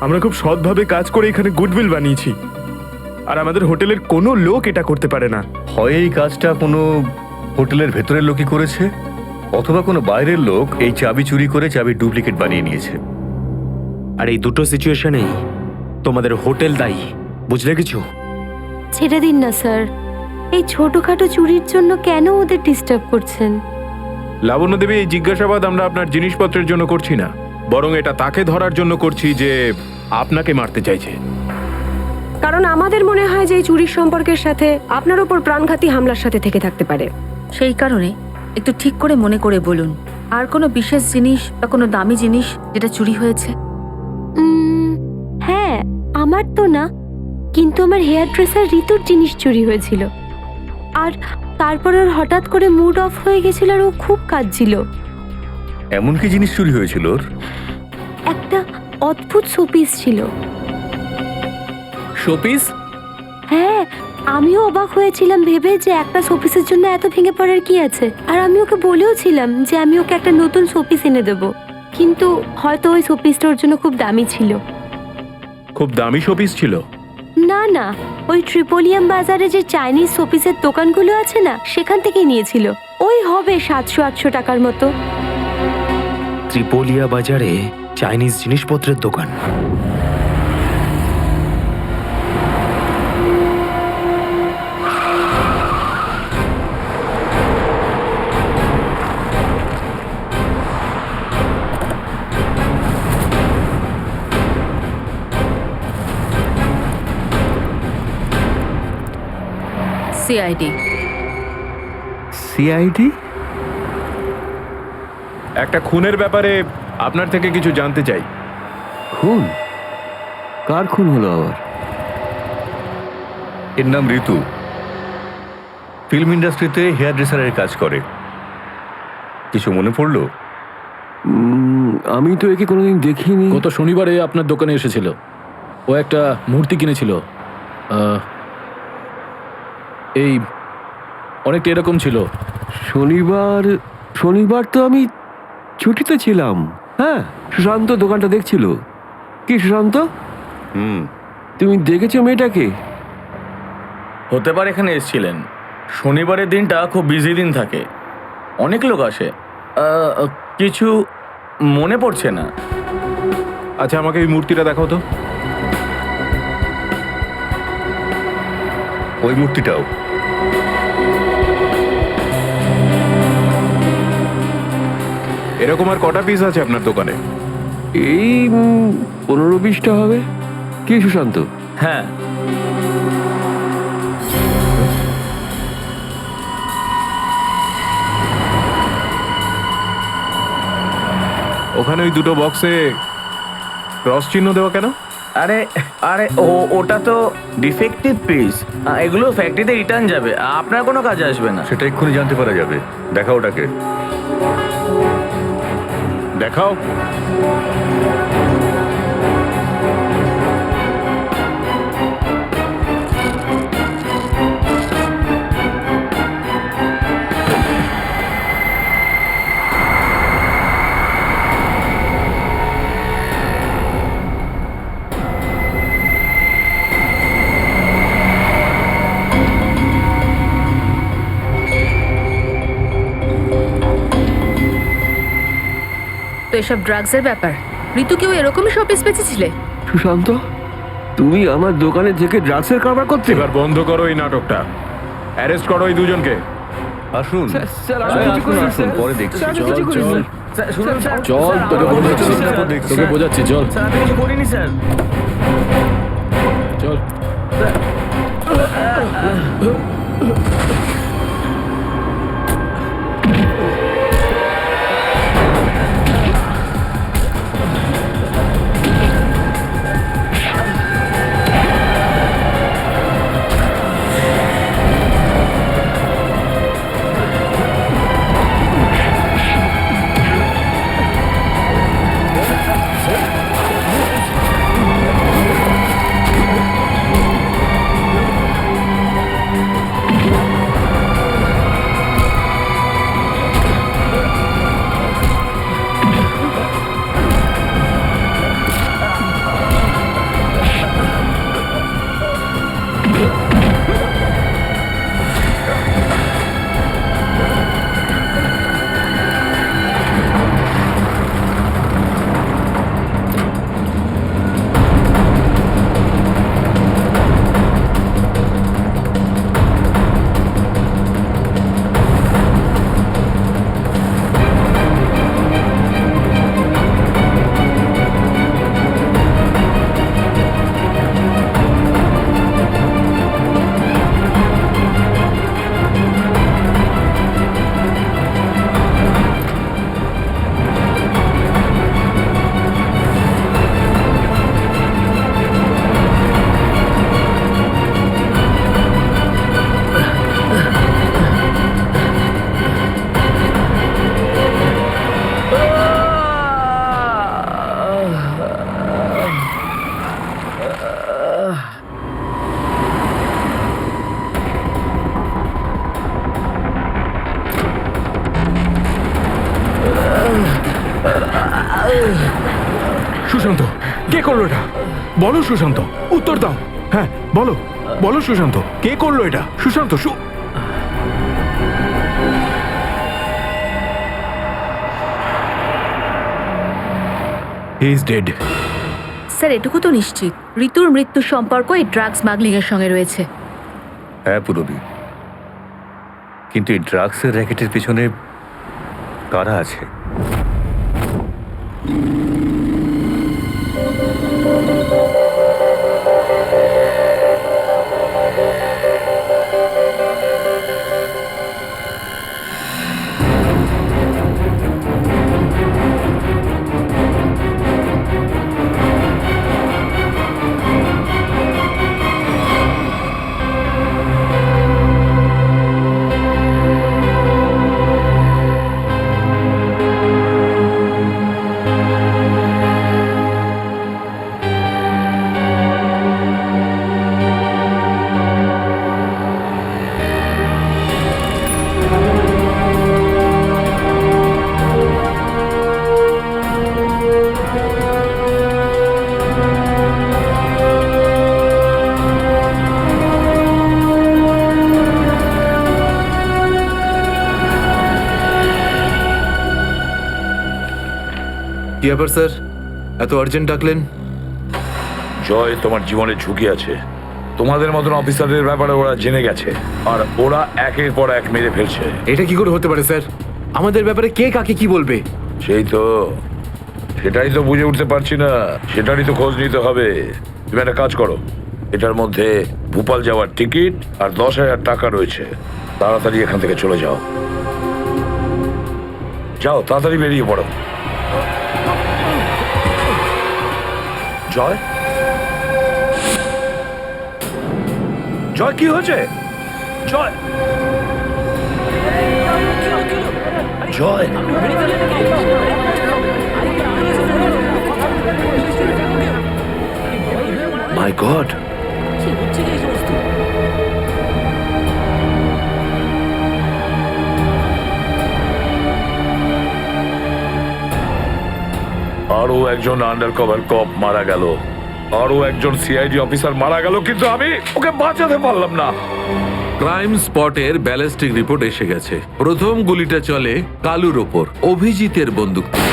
আমরা খুব সৎভাবে কাজ করে এখানে গুডউইল বানিয়েছি, আর আমাদের হোটেলের কোনো লোক এটা করতে পারে না। হয় এই কাজটা কোনো হোটেলের ভেতরের লোকই করেছে, অথবা কোনো বাইরের লোক এই চাবি চুরি করে চাবির ডুপ্লিকেট বানিয়ে নিয়েছে। আর এই দুটো সিচুয়েশনেই তোমাদের হোটেল দায়ী, বুঝলে কিছু? ছেড়ে দিন না স্যার, এই ছোটখাটো চুরির জন্য কেন ওদের ডিস্টার্ব করছেন? লাবণ্য দেবী, এই জিজ্ঞাসাবাদ আমরা আপনার জিনিসপত্রের জন্য করছি না, বরং এটা তাকে ধরার জন্য করছি যে আপনাকে মারতে চাইছে। কারণ আমাদের মনে হয় যে এই চুরির সম্পর্কের সাথে আপনার উপর প্রাণঘাতী হামলার সাথে থেকে থাকতে পারে। সেই কারণে একটু ঠিক করে মনে করে বলুন, আর কোনো বিশেষ জিনিস বা কোনো দামি জিনিস যেটা চুরি হয়েছে? হ্যাঁ, আমার তো না, কিন্তু আমার হেয়ার ড্রেসার ঋতুর জিনিস চুরি হয়েছিল। আর তারপর ওর হঠাৎ করে মুড অফ হয়ে গেছিল আর ও খুব কাঁদছিল। এমন কি জিনিস চুরি হয়েছিল ওর? একটা অদ্ভুত শোপিস ছিল। শোপিস? হ্যাঁ, আমিও অবাক হয়েছিলাম ভেবে যে একটা শোপিসের জন্য এত ভেঙে পড়ার কি আছে। আর আমি ওকে বলেও ছিলাম যে আমি ওকে একটা নতুন শোপিস এনে দেবো, কিন্তু হয়তো ওই শোপিসটা ওর জন্য খুব দামি ছিল। খুব দামি শোপিস ছিল? না না, ওই ট্রিপোলিয়াম বাজারে যে চাইনিজ শোপিসের দোকানগুলো আছে না, সেখান থেকেই নিয়েছিল। ওই হবে 700-800 টাকার মতো। ত্রিপোলিয়া বাজারে চাইনিজ জিনিসপত্রের দোকান? সিআইডি। সিআইডি? একটা খুনের ব্যাপারে আপনার থেকে কিছু জানতে চাই। খুন? কার খুন হলো আবার? এর নাম ঋতু, ফিল্ম ইন্ডাস্ট্রিতে হেয়ার ড্রেসারের কাজ করে। কিছু মনে পড়লো? আমি তো একে কোনোদিন দেখিনি। গত শনিবারে আপনার দোকানে এসেছিল। ও একটা মূর্তি কিনেছিল। এই অনেকটা এরকম ছিল। শনিবার তো আমি ছুটিতে ছিলাম। হ্যাঁ, সুশান্ত দোকানটা দেখছিল। কি সুশান্ত, তুমি দেখেছো মেয়েটাকে? হতে পারে এখানে এসেছিলেন। শনিবারের দিনটা খুব বিজি দিন থাকে, অনেক লোক আসে। কিছু মনে পড়ছে না। আচ্ছা, আমাকে এই মূর্তিটা দেখাও তো। ওই মূর্তিটাও। এরকম আর কটা পিস আছে আপনার দোকানে? এই 15-20টা হবে। কি সুশান্ত? হ্যাঁ, ওখানে ওই দুটো বক্সে ক্রস চিহ্ন দেওয়া কেন? আরে আরে ওটা তো ডিফেক্টিভ পিস। এগুলো ফ্যাক্টরিতে রিটার্ন যাবে, আপনার কোনো কাজে আসবে না। সেটা এক্ষুনি জানতে পারা যাবে। দেখাও ওটাকে। দেখাও। তো এসব ড্রাগসের ব্যাপার। ঋতুকেও এরকমই শোপিস বেঁচেছিলে? সুশান্ত, তুমি আমার দোকানে থেকে ড্রাগসের কারবার করতে? এবার বন্ধ করো এই নাটকটা। অ্যারেস্ট করো এই দুজনকে। আসুন, স্যার, আমি কিছু করিনি, স্যার। পরে দেখছি। স্যার, আমি কিছু করিনি। শুনুন স্যার, চল, তোকে বোঝাচ্ছি, তোকে বোঝাচ্ছি, চল স্যার, আমি কিছু করিনি স্যার। চল। সুশান্ত, কে করলো এটা? বলো সুশান্ত, উত্তর দাও। হ্যাঁ বলো, বলো সুশান্ত, কে করলো এটা? Sushant, he is dead. Sir, এটুকু তো নিশ্চিত ঋতুর মৃত্যুর সম্পর্ক এই ড্রাগ স্মাগলিং এর সঙ্গে রয়েছে। হ্যাঁ পুরবি, কিন্তু এই ড্রাগসের র্যাকেটের পিছনে কারা আছে? ব্যাপার স্যার, এত আর্জেন্ট ডাকলেন? জয়, তোমার জীবনে ঝুঁকি আছে। তোমাদের মতন অফিসারদের ব্যাপারে ওরা জেনে গেছে, আর ওরা একের পর এক মেরে ফেলছে। এটা কি করে হতে পারে স্যার? আমাদের ব্যাপারে কে কাকে কি বলবে? সেটাই তো বুঝে উঠতে পারছি না, সেটারই তো খোঁজ নিতে হবে। তুমি একটা কাজ করো, এটার মধ্যে ভোপাল যাওয়ার টিকিট আর 10,000 টাকা রয়েছে। তাড়াতাড়ি এখান থেকে চলে যাও, যাও তাড়াতাড়ি বেরিয়ে পড়ো। জয়, জয় কি হয়েছে? জয়, জয়, মাই গড, আরো একজন আন্ডার কভার কপ মারা গেল, আরো একজন সিআইডি অফিসার মারা গেল, কিন্তু আমি ওকে বাঁচাতে পারলাম না। ক্রাইম স্পটের ব্যালিস্টিক রিপোর্ট এসে গেছে। প্রথম গুলিটা চলে কালুর ওপর, অভিজিতের বন্দুক থেকে।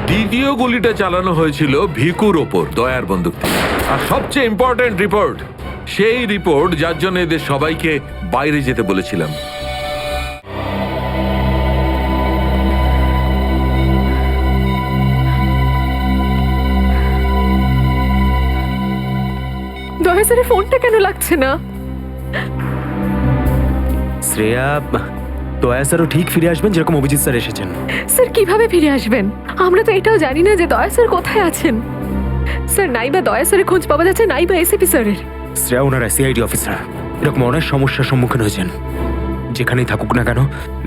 দ্বিতীয় গুলিটা চালানো হয়েছিল ভিকুর ওপর, দয়ার বন্দুক থেকে। আর সবচেয়ে ইম্পর্টেন্ট রিপোর্ট, সেই রিপোর্ট যার জন্য এদের সবাইকে বাইরে যেতে বলেছিলাম। দয়া স্যারের ফোনটা কেন লাগছে না? শ্রেয়া, দয়া স্যারও ঠিক ফিরে আসবেন যেরকম অভিজিৎ স্যার এসেছেন। স্যার কিভাবে ফিরে আসবেন? আমরা তো এটাও জানি না যে দয়া স্যার কোথায় আছেন। স্যার, নাইবা দয়া স্যারের খোঁজ পাওয়া যাচ্ছে, নাইবা এসিপি স্যারের। শ্রেয়া ওনারা সিআইডি অফিসার, এরকম অনেক সমস্যার সম্মুখীন হয়েছেন। যেখানেই থাকুক না কেন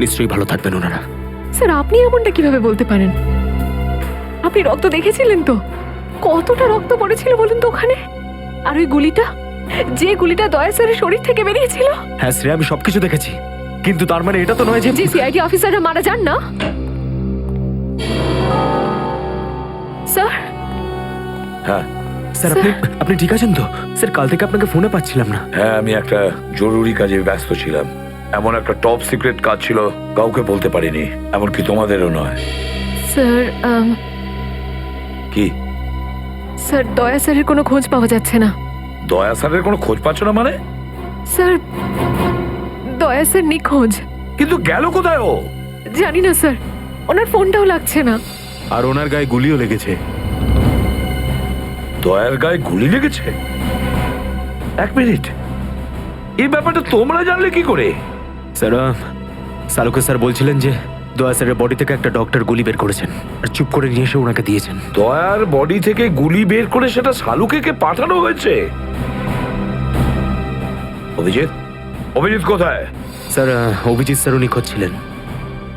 নিশ্চয়ই ভালো থাকবেন ওনারা। স্যার, আপনি এমনটা কিভাবে বলতে পারেন? আপনি রক্ত দেখেছিলেন তো? কতটা রক্ত পড়েছিল বলুন তো ওখানে? আর ওই গুলিটা, যে গুলিটা দয়া স্যারের শরীর থেকে বেরিয়েছিল। হ্যাঁ শ্রেয়া, আমি সবকিছু দেখেছি, কিন্তু তার মানে এটা তো নয় যে সিআইডি অফিসাররা মারা যান না। স্যার, হ্যাঁ স্যার, আপনি ঠিক আছেন তো? স্যার, কাল থেকে আপনাকে ফোনে পাচ্ছিলাম না। হ্যাঁ, আমি একটা জরুরি কাজে ব্যস্ত ছিলাম। এমন একটা টপ সিক্রেট কাজ ছিল, কাউকে বলতে পারিনি, এমনকি তোমাদেরও নয়। স্যার, কি? স্যার, দয়া স্যারের কোনো খোঁজ পাওয়া যাচ্ছে না। দয়া স্যারের কোনো খোঁজ পাচ্ছ না মানে? স্যার, দয়া স্যার নিখোঁজ। কিন্তু গেল কোথায় ও? জানি না স্যার, ওনার ফোনটাও লাগছে না। আর ওনার গায়ে গুলিও লেগেছে। দয়ার গায়ে গুলি লেগেছে? এক মিনিট, এই ব্যাপারটা তোমরা জানলে কি করে? স্যার, সালুকে স্যার বলছিলেন যে দয়া স্যারের বডি থেকে একটা ডক্টর গুলি বের করেছেন আর চুপ করে নিয়ে এসে ওনাকে দিয়েছেন। দয়ার বডি থেকে গুলি বের করে সেটা শালুকে পাঠানো হয়েছে? অভিজিৎ, অভিজিৎ কোথায়? স্যার, অভিজিৎ স্যারও নিখোঁজ ছিলেন,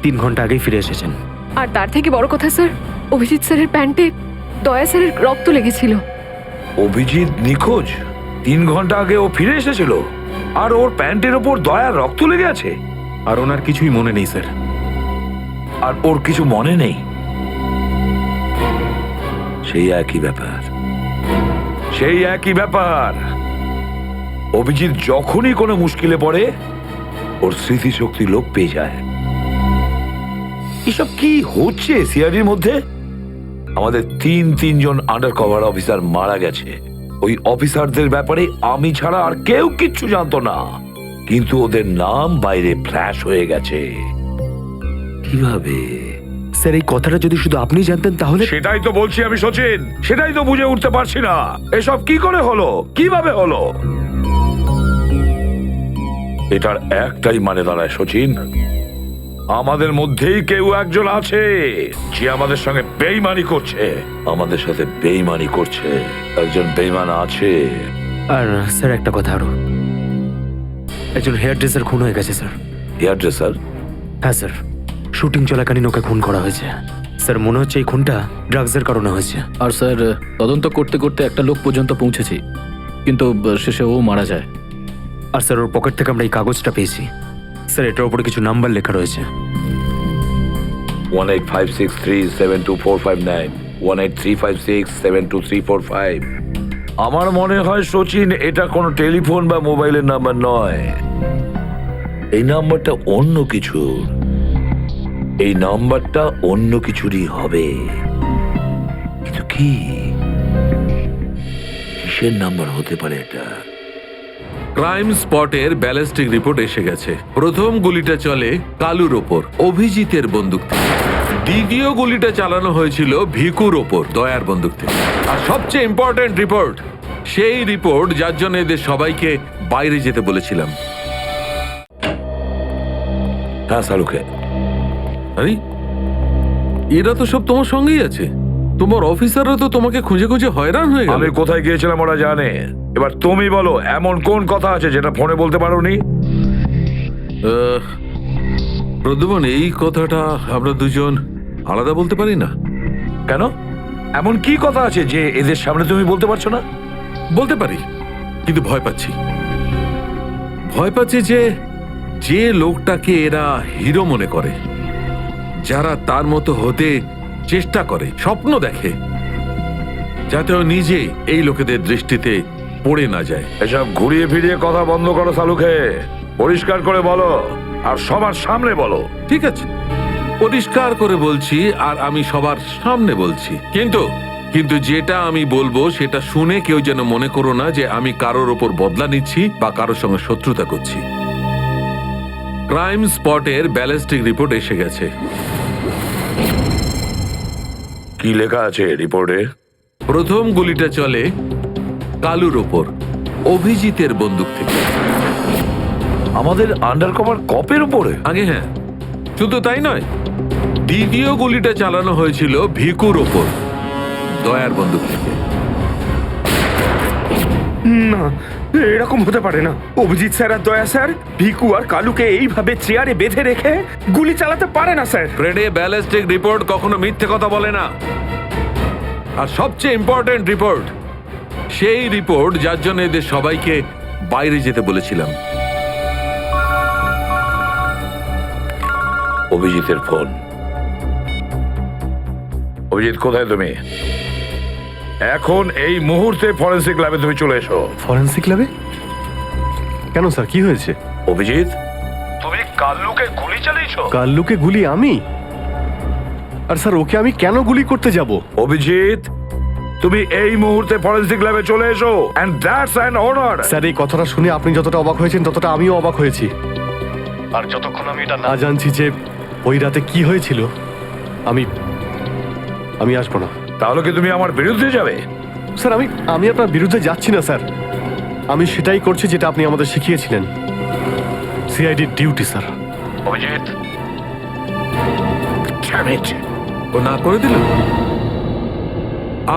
3 ঘন্টা আগেই ফিরে এসেছেন। আর তার থেকে বড় কথা স্যার, অভিজিৎ স্যারের প্যান্টে দয়া স্যারের রক্ত লেগেছিল। অভিজিৎ নিখোঁজ? 3 ঘন্টা আগে ও ফিরে এসেছিল, আর ওর প্যান্টের ওপর দয়ার রক্ত লেগে আছে? আর ওনার কিছুই মনে নেই স্যার। আর ওর কিছু মনে নেই? সেই একই ব্যাপার, সেই একই ব্যাপার। অভিজিৎ যখনই কোনো মুশকিলে পড়ে ওর স্মৃতিশক্তি লোপ পেয়ে যায়। এসব কি হচ্ছে সিআইডির মধ্যে? আমাদের তিনজন আন্ডার কভার অফিসার মারা গেছে। ওই অফিসারদের ব্যাপারে আমি ছাড়া আর কেউ কিচ্ছু জানতো না, কিন্তু ওদের নাম বাইরে ফ্ল্যাশ হয়ে গেছে। কিভাবে? স্যার, এই কথাটা যদি শুধু আপনি জানতেন তাহলে। সেটাই তো বলছি আমি সচিন, সেটাই তো বুঝে উঠতে পারছি না, এসব কি করে হলো, কিভাবে হলো? এটার একটাই মানে দাঁড়ায় সচিন, আমাদের মধ্যেই কেউ একজন আছে যে আমাদের সঙ্গে বেইমানি করছে, আমাদের সাথে বেইমানি করছে। একজন বেইমান আছে। আর স্যার, একটা কথা আরো, একজন হেয়ার ড্রেসার খুন হয়ে গেছে স্যার। Hair dresser? হ্যাঁ স্যার, শুটিং চলাকালীন ওকে খুন করা হয়েছে। স্যার, মনে হচ্ছে এই খুনটা ড্রাগসের কারণে হয়েছে। আর স্যার, তদন্ত করতে করতে একটা লোক পর্যন্ত পৌঁছেছি, কিন্তু শেষে ও মারা যায়। আর স্যার, ওর পকেট থেকে আমরা এই কাগজটা পেয়েছি। স্যার, এটার উপরে কিছু নাম্বার লেখা রয়েছে। 185637245 183567235। আমার মনে হয় সচিন, এটা কোনো টেলিফোন বা মোবাইলের নাম্বার নয়। এই নাম্বারটা অন্য কিছু, এই নাম্বারটা অন্য কিছুরই হবে। কিন্তু কি কিসের নাম্বার হতে পারে এটা? ক্রাইম স্পটের ব্যালিস্টিক রিপোর্ট এসে গেছে। প্রথম গুলিটা চলে কালুর ওপর, অভিজিতের বন্দুক থেকে। দ্বিতীয় গুলিটা চালানো হয়েছিল ভিকুর ওপর, দয়ার বন্দুক থেকে। আর সবচেয়ে ইম্পর্টেন্ট রিপোর্ট, সেই রিপোর্ট যার জন্য এদের সবাইকে বাইরে যেতে বলেছিলাম। হ্যাঁ সালুকে, আরে এরা তো সব তোমার সঙ্গেই আছে। তোমার অফিসাররা তো তোমাকে খুঁজে খুঁজে হয়রান হয়ে গেল। আমি কোথায় গিয়েছিলাম ওরা জানে। এবার তুমি বলো, এমন কোন কথা আছে যেটা ফোনে বলতে পারোনি? প্রদ্যুমন, এই কথাটা আমরা দুজন আলাদা বলতে পারি না। কেন? এমন কি কথা আছে যে এদের সামনে তুমি বলতে পারছো না? বলতে পারি, কিন্তু ভয় পাচ্ছি। ভয় পাচ্ছি যে যে লোকটাকে এরা হিরো মনে করে, যারা তার মতো হতে চেষ্টা করে, স্বপ্ন দেখে, যাতে ও নিজে এই লোকেদের দৃষ্টিতে পড়ে না যায়। এসব ঘুরিয়ে ফিরিয়ে কথা বন্ধ করো সালুকে। পরিষ্কার করে বলো, আর সবার সামনে বলো। ঠিক আছে, পরিষ্কার করে বলছি, আর আমি সবার সামনে বলছি। কিন্তু যেটা আমি বলবো সেটা শুনে কেউ যেন মনে করো না যে আমি কারোর ওপর বদলা নিচ্ছি বা কারোর সঙ্গে শত্রুতা করছি। ক্রাইম স্পটের ব্যালিস্টিক রিপোর্ট এসে গেছে। কি লেখা আছে রিপোর্টে? প্রথম গুলিটা চলে কালুর ওপর, অভিজিতের বন্দুক থেকে। আমাদের আন্ডার কভার কপের উপরে? আগে হ্যাঁ, শুধু তাই নয়, দ্বিতীয় গুলিটা চালানো হয়েছিল ভিকুর ওপর, দয়ার বন্দুক থেকে। না, এরকম হতে পারে না। অভিজিৎ স্যার আর দয়া স্যার ভিকু আর কালুকে এইভাবে চেয়ারে বেঁধে রেখে গুলি চালাতে পারে না স্যার। ফ্রেডে, ব্যালিস্টিক রিপোর্ট কখনো মিথ্যে কথা বলে না। আর সবচেয়ে ইম্পর্টেন্ট রিপোর্ট, সেই রিপোর্ট যার জন্য এদের সবাইকে বাইরে যেতে বলেছিলাম। অভিজিতের ফোন। অভিজিৎ, কোথায় তুমি? এখন এই মুহূর্তে ফরেন্সিক ল্যাবে তুমি চলে এসো। ফরেন্সিক ল্যাবে? কেন স্যার, কি হয়েছে? অভিজিৎ, তুমি কাল্লুকে গুলি চালিয়েছো? কাল্লুকে গুলি আমি? আর স্যার, ওকে আমি কেন গুলি করতে যাব? অভিজিৎ, তুমি এই মুহূর্তে ফরেন্সিক ল্যাবে চলে এসো, and that's an order. Sir, এই কথাটা শুনে আপনি যতটা অবাক হয়েছেন ততটা আমিও অবাক হয়েছি। আর যতক্ষণ আমি এটা না জানছি যে ওই রাতে কি হয়েছিল, আমি আসবো না। তাহলে কি তুমি আমার বিরুদ্ধে যাবে? স্যার, আমি আপনার বিরুদ্ধে যাচ্ছি না স্যার। আমি সেটাই করছি যেটা আপনি আমাদের শিখিয়েছিলেন, সিআইডির ডিউটি স্যার। অভিজিৎ, ও না করে দিল।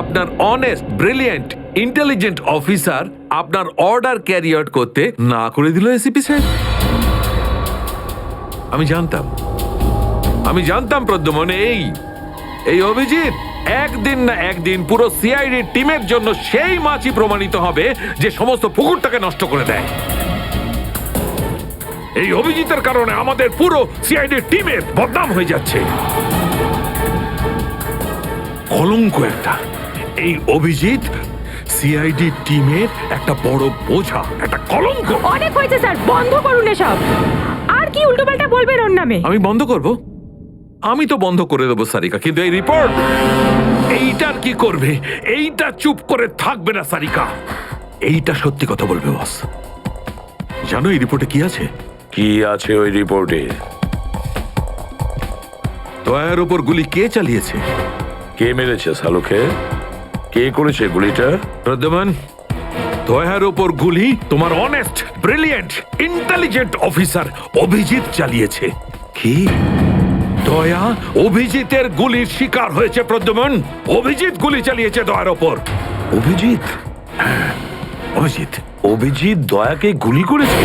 আপনার অনেস্ট, ব্রিলিয়েন্ট, ইন্টেলিজেন্ট অফিসার আপনার অর্ডার ক্যারি আউট করতে না করে দিল এসিপি সাহেব। আমি জানতাম প্রদ্যুমন, এই অভিজিৎ একদিন না একদিন পুরো সিআইডি টিমের জন্য সেই মাছই প্রমাণিত হবে যে সমস্ত পুকুরটাকে নষ্ট করে দেয়। এই অভিজিতের কারণে আমাদের পুরো সিআইডি টিমের বদনাম হয়ে যাচ্ছে। কলঙ্ক একটা। এই অভিজিৎ সিআইডি টিমের একটা বড় বোঝা, একটা কলঙ্ক। অনেক হয়েছে স্যার, বন্ধ করুন এসব। আর কি উল্টোপাল্টা বলবেন ওর নামে? আমি বন্ধ করব? আমি তো বন্ধ করে দেবো সারিকা, কিন্তু এই রিপোর্ট, এইটার কি করবে? এইটা চুপ করে থাকবে না সারিকা, এইটা সত্যি কথা বলবে বস। জানো এই রিপোর্টে কি আছে? কি আছে ওই রিপোর্টে? দয়ার উপর গুলি কে চালিয়েছে? কে মেরেছে সালুকে? কে করেছে গুলিটা? প্রদ্যুমন, দয়ার উপর গুলি তোমার honest, brilliant, intelligent officer Abhijit চালিয়েছে। কি? দয়া অভিজিতের গুলির শিকার হয়েছে প্রদ্যুমন। অভিজিৎ গুলি চালিয়েছে দয়ার ওপর। অভিজিৎ? অভিজিৎ অভিজিৎ দয়াকে গুলি করেছে?